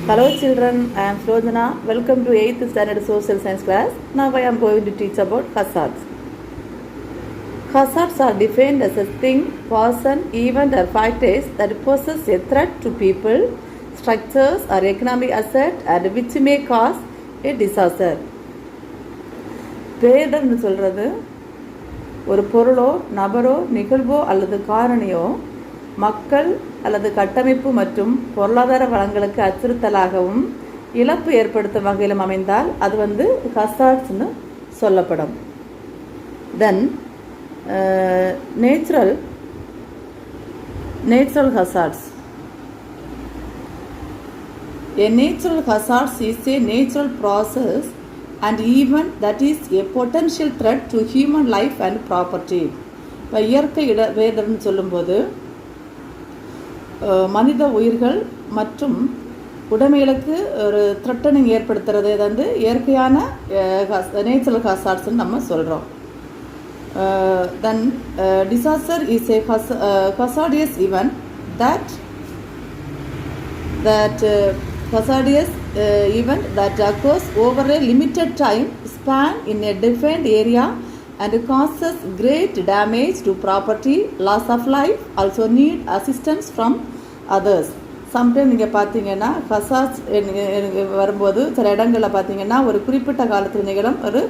Hello children, I am Slojana. Welcome to 8th standard social science class. Now I am going to teach about hazards. Hazards are defined as a thing, person, event or factors that poses a threat to people, structures or economic asset and which may cause a disaster. பேரிடர்னு சொல்கிறது ஒரு பொருளோ நபரோ நிகழ்வோ அல்லது காரணியோ மக்கள் அல்லது கட்டமைப்பு மற்றும் பொருளாதார வளங்களுக்கு அச்சுறுத்தலாகவும் இழப்பு ஏற்படுத்தும் வகையிலும் அமைந்தால் அது ஹசார்ட்ஸ்னு சொல்லப்படும். தென் natural hazards. A natural hazard is a natural process and event that is a potential threat to human life and property. இப்போ இயற்கை பேரிடர்னு சொல்லும்போது மனித உயிர்கள் மற்றும் உடைமைகளுக்கு ஒரு த்ரெட்டனிங் ஏற்படுத்துறது இயற்கையான நேச்சுரல் ஹசார்ட்ஸ்ன்னு நம்ம சொல்கிறோம். Then disaster is a hazardous event that occurs over a limited time span in a defined area and causes great damage to property, loss of life, also need assistance from others. Sometime நீங்கள் பார்த்தீங்கன்னா hazards வரும்போது சில இடங்களில் பார்த்தீங்கன்னா ஒரு குறிப்பிட்ட காலத்தில் நிகழும் ஒரு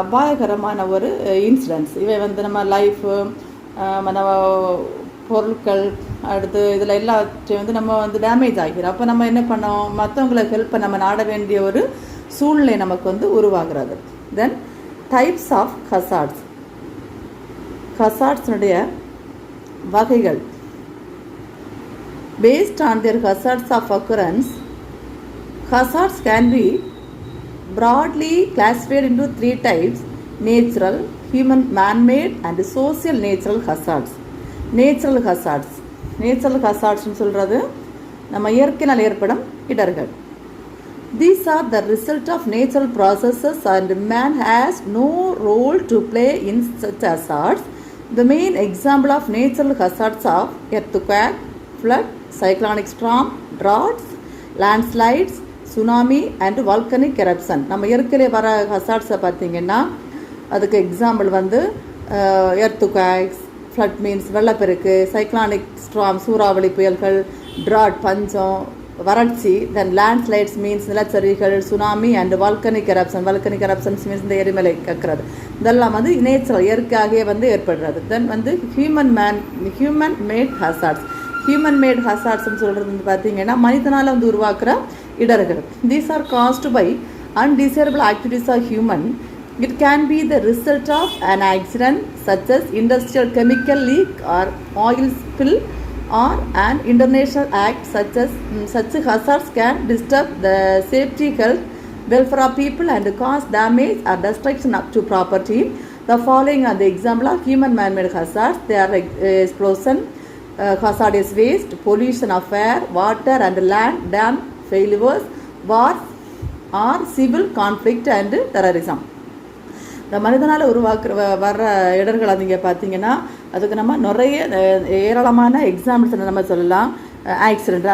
அபாயகரமான ஒரு இன்சிடென்ட்ஸ். இவை நம்ம லைஃபு நம்ம பொருட்கள் அடுத்து இதில் எல்லாத்தையும் நம்ம டேமேஜ் ஆகிறோம். அப்போ நம்ம என்ன பண்ணோம், மற்றவங்களுக்கு ஹெல்ப்பை நம்ம நாட வேண்டிய ஒரு சூழ்நிலை நமக்கு உருவாகிறது. Then types of hazards. ஹசார்ட்ஸுடைய வகைகள். Based on their hazards of occurrence, hazards can be broadly classified into three types: natural, human man-made and social natural hazards. Natural hazards சொல்கிறது நம்ம இயற்கையினால் ஏற்படும் இடர்கள். These are the result of natural processes and man has no role to play in such hazards. The main example of natural hazards are earthquake, flood, cyclonic storm, droughts, landslides, tsunami and volcanic eruption. நம்ம இயற்கையிலே வர ஹசார்ட்ஸை பார்த்தீங்கன்னா அதுக்கு example எர்த்துக்வேக்ஸ், flood means வெள்ளப்பெருக்கு, சைக்ளானிக் ஸ்ட்ராம் சூறாவளி புயல்கள், drought பஞ்சம் வறட்சி, தென் லேண்ட்ஸ்லைட்ஸ் மீன்ஸ் நிலச்சரிவுகள், tsunami and volcanic eruptions means இந்த எரிமலை கக்கிறது. இதெல்லாம் நேச்சுரல் இயற்கையாகவே ஏற்படுறது. Then human made hazards. Human made ஹசார்ட்ஸ்ன்னு சொல்கிறது பார்த்தீங்கன்னா மனிதனால் உருவாக்குற இடர்கள். These are caused by undesirable activities of human. It can be the result of an accident such as industrial chemical leak or oil spill or an international act such hazards can disturb the safety, health, welfare of people and cause damage or destruction to property. The following are the example of human man-made hazards. They are explosion, hazardous waste, pollution of air, water and land, dam failures, wars or civil conflict and terrorism. இந்த மனிதனால் வர்ற இடர்களை நீங்கள் பார்த்தீங்கன்னா அதுக்கு நம்ம நிறைய ஏராளமான examples நம்ம சொல்லலாம். ஆக்சிடெண்ட்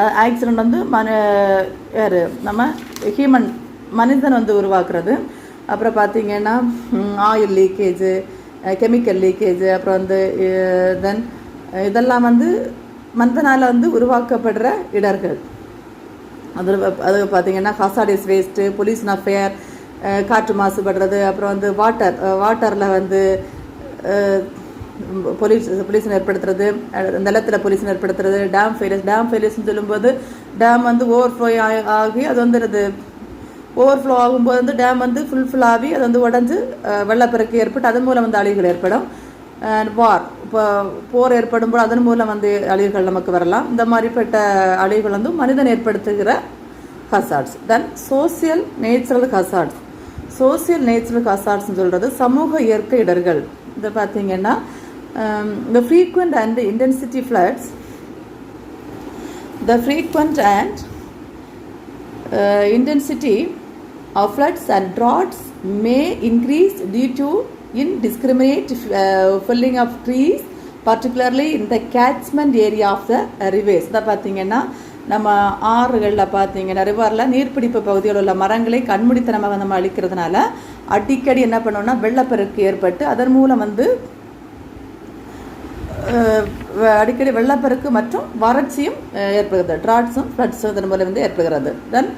யார் நம்ம மனிதன் உருவாக்குறது. அப்புறம் பார்த்தீங்கன்னா ஆயில் லீக்கேஜு, கெமிக்கல் லீக்கேஜு, அப்புறம் தென் இதெல்லாம் மனிதனால் உருவாக்கப்படுற இடர்கள். அது பார்த்தீங்கன்னா ஹசார்டியஸ் வேஸ்ட்டு, பொல்யூஷன் ஆஃப் ஏர், காற்று மாசுபடுறது, அப்புறம் வாட்டரில் பொல்யூஷன் ஏற்படுத்துறது, நிலத்தில் பொல்யூஷன் ஏற்படுத்துறது, டேம் ஃபெயிலியர்ஸ்னு சொல்லும்போது டேம் ஓவர்ஃப்ளோ ஆகி அது ஓவர்ஃப்ளோ ஆகும்போது டேம் ஃபுல்ஃபில் ஆகி அது உடஞ்சி வெள்ளப்பெருக்கு ஏற்பட்டு அதன் மூலம் அழிவுகள் ஏற்படும். இப்போ போர் ஏற்படும் போது அதன் மூலம் அழிவுகள் நமக்கு வரலாம். இந்த மாதிரிப்பட்ட அழிவுகள் மனிதன் ஏற்படுத்துகிற ஹசார்ட்ஸ். தென் சோசியல் நேச்சுரல் ஹசார்ட்ஸ். சொல்கிறது சமூக இயற்கை இடர்கள். இதை பார்த்தீங்கன்னா the frequent and intensity floods, the frequent and intensity of floods and droughts may increase due to indiscriminate felling of trees, particularly in the catchment area of the rivers. இதை பார்த்தீங்கன்னா நம்ம ஆறுகளில் பார்த்தீங்கன்னா ரிவரில் நீர்பிடிப்பு பகுதியில் உள்ள மரங்களை கண்மூடித்தனமாக நம்ம அழிக்கிறதுனால அடிக்கடி என்ன பண்ணோம்னா வெள்ளப்பெருக்கு ஏற்பட்டு அதன் மூலம் வந்து அடிக்கடி வெள்ளப்பெருக்கு மற்றும் வறட்சியும் ஏற்படுகிறது. ட்ராட்ஸும் ஃப்ளட்ஸும் இதன் மூலம் வந்து ஏற்படுகிறது. தென்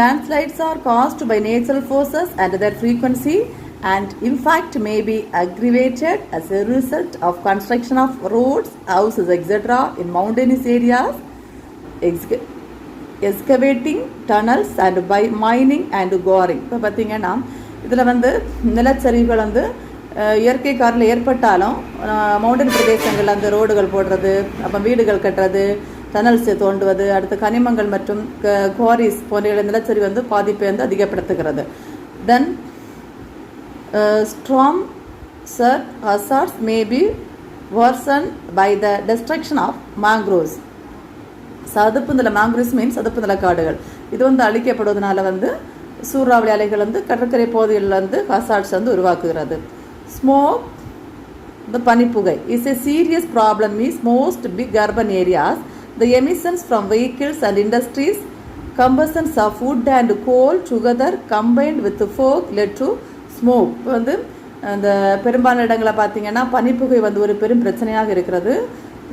landslides are caused by natural forces and their frequency and impact may be aggravated as a result of construction of roads, houses, etc. in mountainous areas, excavating tunnels and by mining and quarrying. இப்போ பார்த்தீங்கன்னா இதில் வந்து நிலச்சரிவுகள் வந்து இயற்கை காரில் ஏற்பட்டாலும் mountain பிரதேசங்களில் அந்த ரோடுகள் போடுறது, அப்போ வீடுகள் கட்டுறது, டனல்ஸை தோண்டுவது, அடுத்து கனிமங்கள் மற்றும் குவாரிஸ் போன்ற நிலச்சரிவு வந்து பாதிப்பை வந்து அதிகப்படுத்துகிறது. தென் storm surge hazards may be worsened by the destruction of mangroves. சதுப்பு நில mangroves means சதுப்பு நில காடுகள். இது வந்து அழிக்கப்படுவதனால வந்து சூறாவளி அலைகள் வந்து கடற்கரை பகுதிகளில் வந்து ஹசார்ட்ஸ் வந்து உருவாக்குகிறது. ஸ்மோக், இந்த பனிப்புகை is a serious problem in most big urban areas. The emissions from vehicles and industries, combustions of wood and coal together combined with the fog led to smoke. இப்போ வந்து அந்த பெரும்பாலான இடங்களை பார்த்தீங்கன்னா பனிப்புகை வந்து ஒரு பெரும் பிரச்சனையாக இருக்கிறது.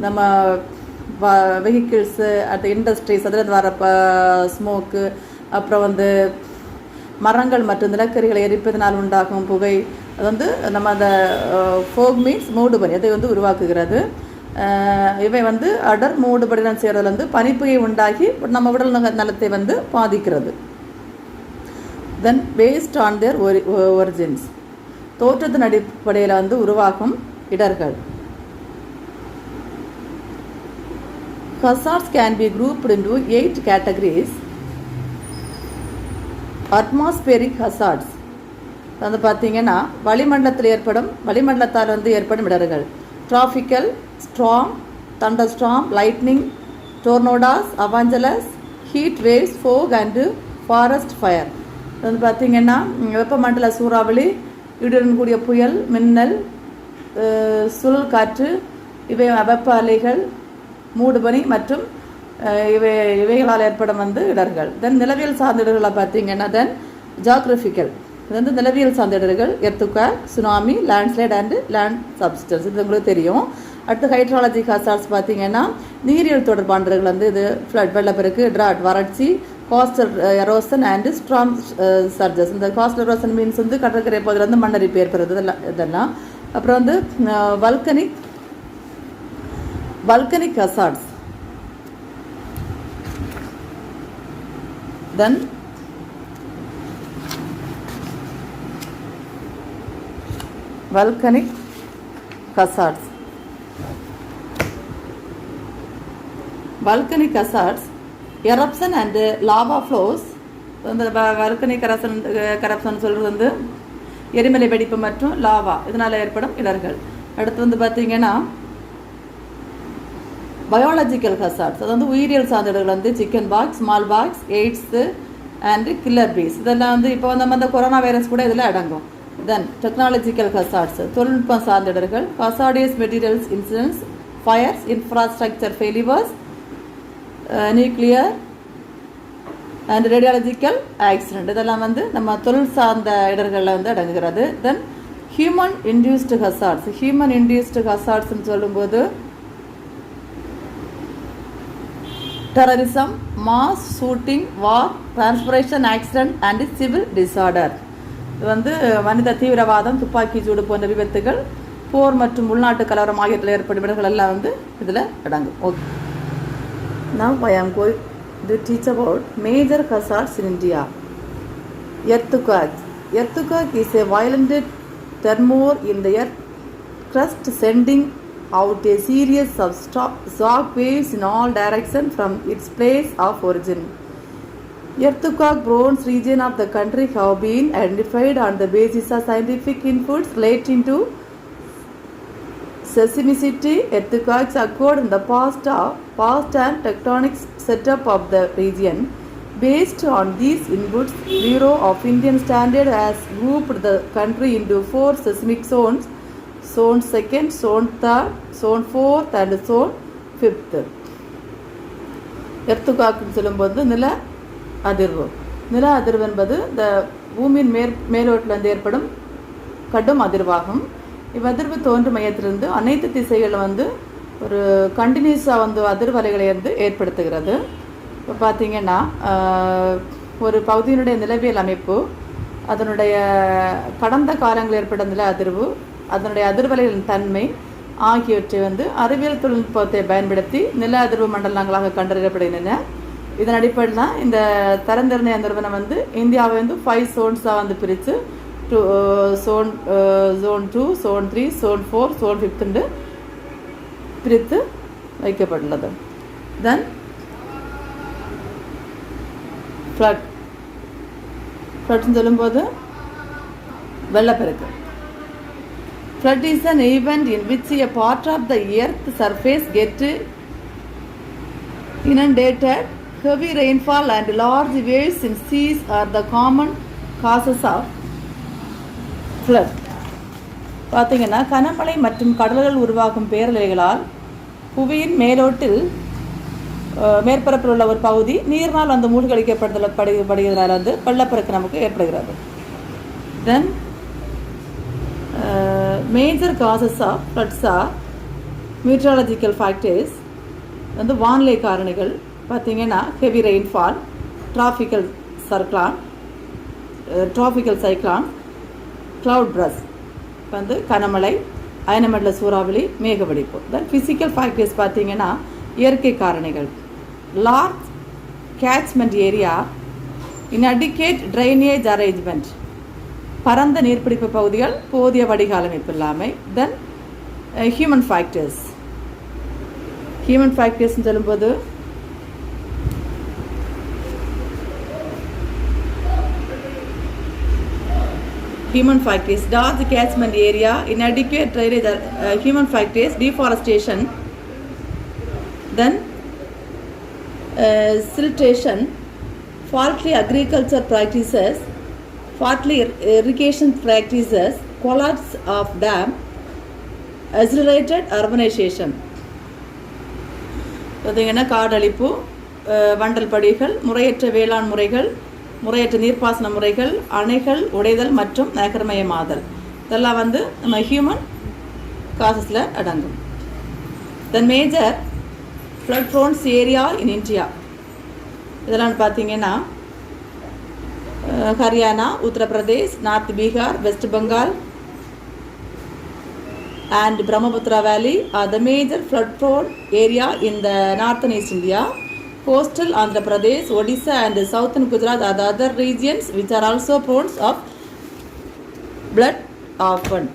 நம்ம வெஹிக்கிள்ஸு அடுத்த இண்டஸ்ட்ரீஸ் அதில் வர ஸ்மோக்கு, அப்புறம் வந்து மரங்கள் மற்றும் நிலக்கரிகளை எரிப்பதனால் உண்டாகும் புகை, அது வந்து நம்ம அந்த ஃபோக் மீன்ஸ் மூடுபனி அதை வந்து உருவாக்குகிறது. இவை வந்து அடர் மூடுபடினம் செய்கிறதுல வந்து பனிப்புகை உண்டாகி நம்ம உடல் நலத்தை வந்து பாதிக்கிறது. Then based on their origins, தோற்றத்தின் அடிப்படையில் வந்து உருவாகும் இடர்கள். Hazards can be grouped into 8 categories. Atmospheric hazards வந்து பார்த்தீங்கன்னா வளிமண்டலத்தால் வந்து ஏற்படும் இடர்கள். Tropical storm, thunderstorm, lightning, tornadoes, அவஞ்சலஸ், heat waves, fog and forest fire. வந்து பார்த்திங்கன்னா வெப்பமண்டல சூறாவளி, இடியுடன் கூடிய புயல், மின்னல், சுழல் காற்று, இவை வெப்ப அலைகள், மூடுபனி மற்றும் இவைகளால் ஏற்படும் வந்து இடர்கள். தென் நிலவியல் சார்ந்த இடர்களை பார்த்தீங்கன்னா தென் ஜாகிரபிக்கல், இது வந்து நிலவியல் சார்ந்த இடர்கள், earthquake, tsunami, landslide and land substance, இது உங்களுக்கு தெரியும். அடுத்து ஹைட்ராலஜிக் ஹசார்ட்ஸ் பார்த்தீங்கன்னா நீரியல் தொடர்பான இடர்கள் வந்து இது ஃப்ளட், வெள்ளப்பெருக்கு, ட்ராட், வறட்சி, coastal erosion and strong surges. இந்த கோஸ்டல் எரோசன் மீன்ஸ் வந்து கடற்கரை பகுதியில் வந்து மண்ணரிப்பு ஏற்படுறது இதெல்லாம். அப்புறம் வந்து volcanic hazards. Then volcanic hazards. Volcanic hazards, eruption and lava flows. இந்த volcanic eruption சொல்கிறது வந்து எரிமலை வெடிப்பு மற்றும் லாவா, இதனால் ஏற்படும் இடர்கள். அடுத்து வந்து பார்த்தீங்கன்னா பயாலஜிக்கல் ஹசார்ட்ஸ், அது வந்து உயிரியல் சார்ந்த இடர்கள் வந்து chicken pox, small pox, AIDS and killer bees, இதெல்லாம் வந்து இப்போ வந்து நம்ம அந்த கொரோனா வைரஸ் கூட இதில் அடங்கும். தென் டெக்னாலஜிக்கல் ஹசார்ட்ஸ், தொழில்நுட்பம் சார்ந்த இடர்கள், hazardous materials incidents, fires, infrastructure failures, nuclear and radiological accident, இதெல்லாம் வந்து நம்ம தொழில் சார்ந்த இடர்களில் வந்து அடங்குகிறது. Then human induced hazards. Human induced ஹசார்ட்ஸ்ன்னு சொல்லும்போது terrorism, mass shooting, war, transportation accident and civil disorder. இது வந்து மனித தீவிரவாதம், துப்பாக்கி சூடு போன்ற விபத்துகள், போர் மற்றும் உள்நாட்டு கலவரம் ஆகியவற்றில் ஏற்படும் இடர்கள் எல்லாம் வந்து இதில் அடங்கும். Okay, now I am going to teach about major hazards in India. Earthquake. Earthquake is a violent tremor in the earth crust sending out a series of shock waves in all directions from its place of origin. Earthquake-prone regions of the country have been identified on the basis of scientific inputs relating to seismicity. Earthquakes occurred in the past and tectonic setup of the region. Based on these inputs, Bureau of Indian Standards has grouped the country into 4 seismic zones: zone 2nd, zone 3rd, zone 4th and zone 5th. எர்த்துகாக்குன்னு சொல்லும்போது நில அதிர்வு. நில அதிர்வு என்பது இந்த பூமியின் மேலோட்டிலிருந்து ஏற்படும் கடும் அதிர்வாகும். இவ்வதிர்வு தோன்றும் மையத்திலிருந்து அனைத்து திசைகளும் ஒரு கண்டினியூஸாக அதிர்வலைகளை ஏற்படுத்துகிறது. இப்போ பார்த்தீங்கன்னா ஒரு பகுதியினுடைய நிலவியல் அமைப்பு, அதனுடைய கடந்த காலங்களில் ஏற்பட்ட நில அதிர்வு, அதனுடைய அதிர்வலைகளின் தன்மை ஆகியவற்றை அறிவியல் தொழில்நுட்பத்தை பயன்படுத்தி நில அதிர்வு மண்டலங்களாக கண்டறியப்படுகின்றன. இதன் அடிப்படையில் தான் இந்த தரநிர்ணய நிறுவனம் இந்தியாவை 5 zones பிரித்து zone 2, zone 3, zone 4, zone 5 பிரித்து வைக்கப்பட்டுள்ளது. தென் ஃப்ளட்னு சொல்லும்போது வெள்ளப்பெருக்கு. Flood is an event in which a part of the earth surface gets inundated. Heavy rainfall and large waves in seas are the common causes of flood. பார்த்தீங்கன்னா கனமழை மற்றும் கடல்கள் உருவாகும் பேரலைகளால் புவியின் மேற்பரப்பில் உள்ள ஒரு பகுதி நீரினால் மூழ்கடிக்கப்படுகிறதால் வெள்ளப்பெருக்கு நமக்கு ஏற்படுகிறது. தென் major causes of floods are meteorological factors. வானிலை காரணிகள் பார்த்தீங்கன்னா heavy rainfall, tropical cyclone, cloud burst கனமழை, அயனமண்டல சூறாவளி, மேகவெடிப்பு. தென் physical factors பார்த்தீங்கன்னா இயற்கை காரணிகள், large catchment area, inadequate drainage arrangement, பரந்த நீர்பிடிப்பு பகுதிகள், போதிய வடிகால் அமைப்பு இல்லாமை. தென் ஹியூமன் ஃபேக்டர்ஸ்ன்னு சொல்லும்போது human factors, large catchment area, inadequate drainage, human factors, deforestation, then siltation, faulty agriculture practices, faulty irrigation practices, collapse of dam, accelerated urbanization. பார்த்தீங்கன்னா காடழிப்பு, வண்டல் படிகள், முறையற்ற வேளாண் முறைகள், முறையற்ற நீர்ப்பாசன முறைகள், அணைகள் உடைதல் மற்றும் நகரமயமாதல், இதெல்லாம் நம்ம ஹியூமன் காசஸில் அடங்கும். தென் major flood bronze area in India, இதெல்லாம் பார்த்தீங்கன்னா Haryana, Uttar Pradesh, north Bihar, west Bengal and Brahmaputra Valley are the major flood prone area in the northern East India. Coastal Andhra Pradesh, Odisha and southern Gujarat are the other regions which are also prone of flood often.